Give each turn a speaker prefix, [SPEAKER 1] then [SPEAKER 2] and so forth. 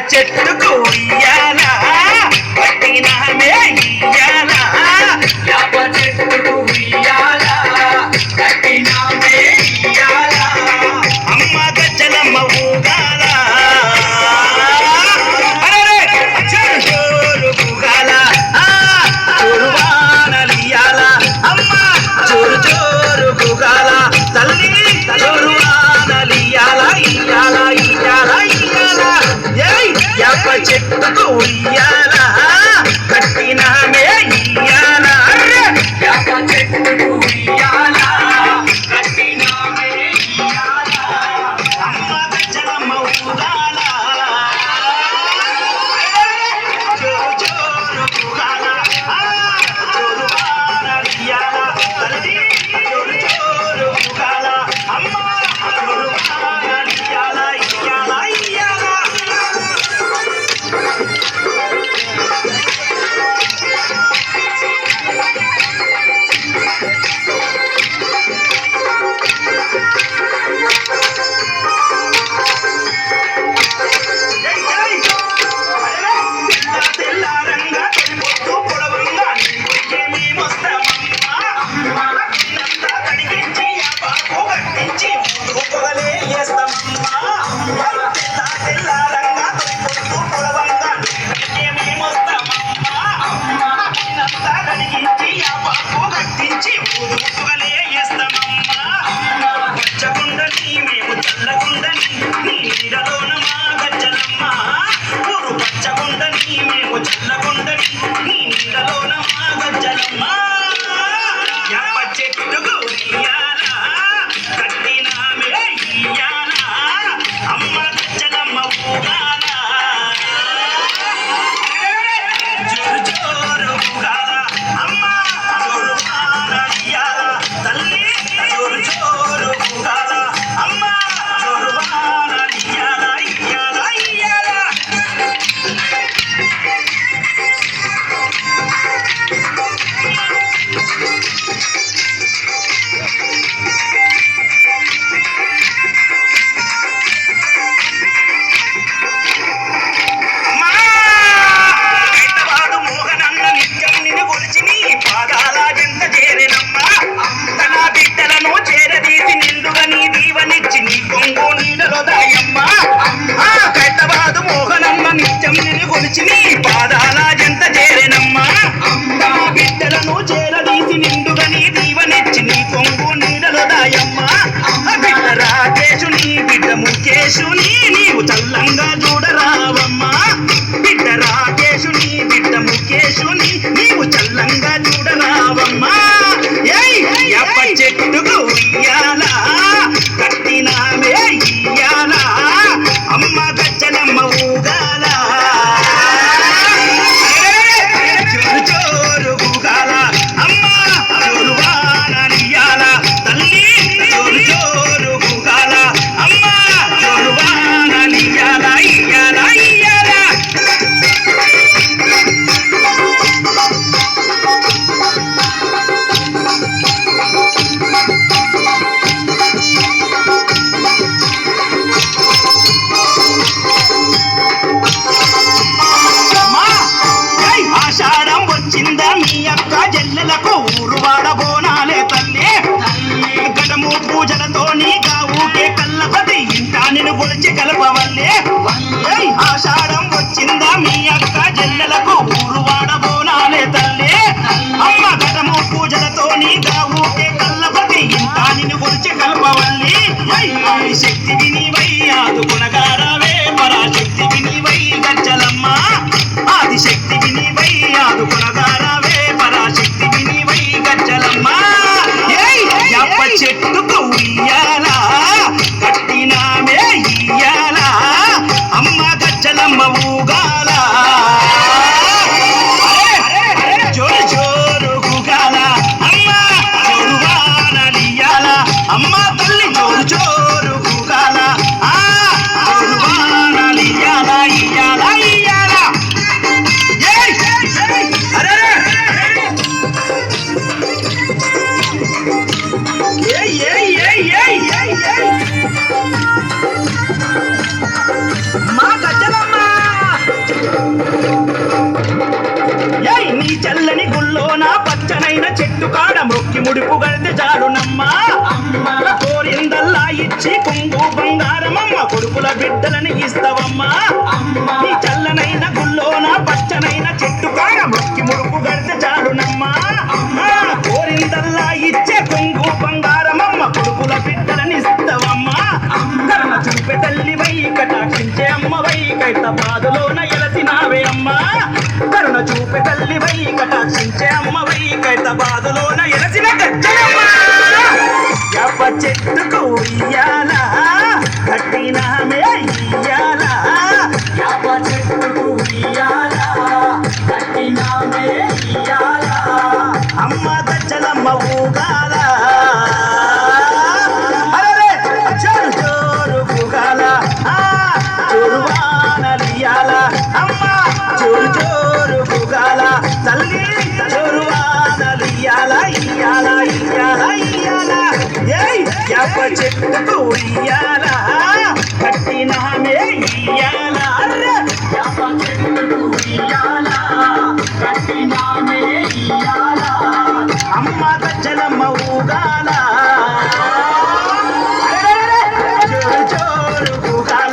[SPEAKER 1] చెట్టుకు ఉయ్యాల కట్టినామే ఇయ్యాల
[SPEAKER 2] యాప చెట్టుకు ఉయ్యాల కట్టినామే ఇయ్యాల
[SPEAKER 1] అమ్మ గజ్జలమ్మ ఊగాల జోరు ఊగాల చూరువానలియాల అమ్మ జోరు జోరు ఊగాల తల్లి చూరువానలియాల ఇయ్యాల ఇయ్యాల ఇయ్యాల ఏయ్ యాప చెట్టుకు ఉయ్యాల కట్టినామే ఇయ్యాల
[SPEAKER 2] యాప చెట్టుకు ఉయ్యాల కట్టినామే ఇయ్యాల
[SPEAKER 1] అమ్మ గజ్జలమ్మ ఊగాల జోరు జోరు ఊగాల చూరువానలియాల తల్లి జోరు జోరు ఊగాల అమ్మ చూరువానలియాల ఇయ్యాల ఇయ్యాల తెల్లారంగా తొలిపొద్దు పొడవంగా నీకే మేమొస్తామమ్మా నిన్నంతా కడిగించి యాపాకు కట్టించి పొగలే వేస్తామమ్మా తెల్లారంగా తొలిపొద్దు పొడవంగా నీకే మేమొస్తామమ్మా నిన్నంతా కడిగించి యాపాకు కట్టించి పొగలే వేస్తామమ్మా పచ్చగుండని మేము చల్లగుండని నీ నీడలోన మా గజ్జలమ్మ ఊరు పచ్చగుండని మేము చల్లగుండని నీ నీడలోన మా గజ్జలమ్మ యాప చెట్టుకు ఉయ్యాల కట్టినామే ఇయ్యాల అమ్మ గజ్జలమ్మ ఊగాల జోరు జోరు ఊగాల అమ్మ జోరువానలియాల తల్లి జోరు జోరు ఊగాల అమ్మ జోరువానలియాల ఇయ్యాల ఇయ్యాల అమ్మా హైదరాబాదు మోహనన్న నిత్యం నిన్ను కొలిచి నీ పాదాల చెంత చేరెనమ్మా తన బిడ్డలను చేరదీసి నిండుగా నీ దీవనిచ్చి నీ కొంగు నీడలో దాయమ్మ హైదరాబాదు మోహనన్న నిత్యం నిన్ను కొలిచి నీ పాదాల చెంత చేరెనమ్మా తన బిడ్డలను చేరదీసి నిండుగా నీ దీవనిచ్చి నీ కొంగు నీడలో దాయమ్మ బిడ్డ రాకేశుని బిడ్డ ముఖేశుని నీవు చల్లంగా చూడరావమ్మా బిడ్డ రాకేశుని బిడ్డ ముఖేశుని నీవు చల్లంగా చూడరావమ్మా ఏయ్ యాప చెట్టుకు ఉయ్యాల కట్టినామే ఇయ్యాల అమ్మ గజ్జలమ్మ ఊగాల జోరు జోరు ఊగాల అమ్మ జోరువానలియాల తల్లి జోరు జోరు ఊగాల అమ్మ జోరువానలియాల చాలునమ్మా
[SPEAKER 2] అమ్మ
[SPEAKER 1] కోరిందల్లా ఇచ్చి కొంగు బంగారమమ్మ కొడుకుల బిడ్డలని ఇస్తావమ్మా
[SPEAKER 2] అమ్మ
[SPEAKER 1] నీ చల్లనైన గుల్లోన పచ్చనైన చెట్టు కాడ మొక్కి ముడుపు గడితే చాలునమ్మా కోరిందల్లా ఇచ్చే కొంగు బంగారమమ్మ కొడుకుల బిడ్డలని ఇస్తావమ్మా కరుణ చూపే తల్లివై కటాక్షించే అమ్మవై కైత బాధలోన ఎలసినావే అమ్మా కరుణ చూపే తల్లివై కటాక్షించే అమ్మవై కైత బాధలోన ఎలసిన గజ్జలమ్మా యాప చెట్టుకు ఇయ్యాల కట్టినామే ఇయ్యాల
[SPEAKER 2] యాప చెట్టుకు ఉయ్యాల కట్టినామే ఇయ్యాల
[SPEAKER 1] అమ్మ గజ్జలమ్మ ఊగాల అరెరే జోరు జోరు ఊగాల జోరువానలియాల అమ్మ జోరు జోరు ఊగాల తల్లి జోరువానలియాల ఇయ్యాల ఇయ్యాల ఇయ్యాల ఏయ్ యాప చెట్టుకు ఇయ్యాల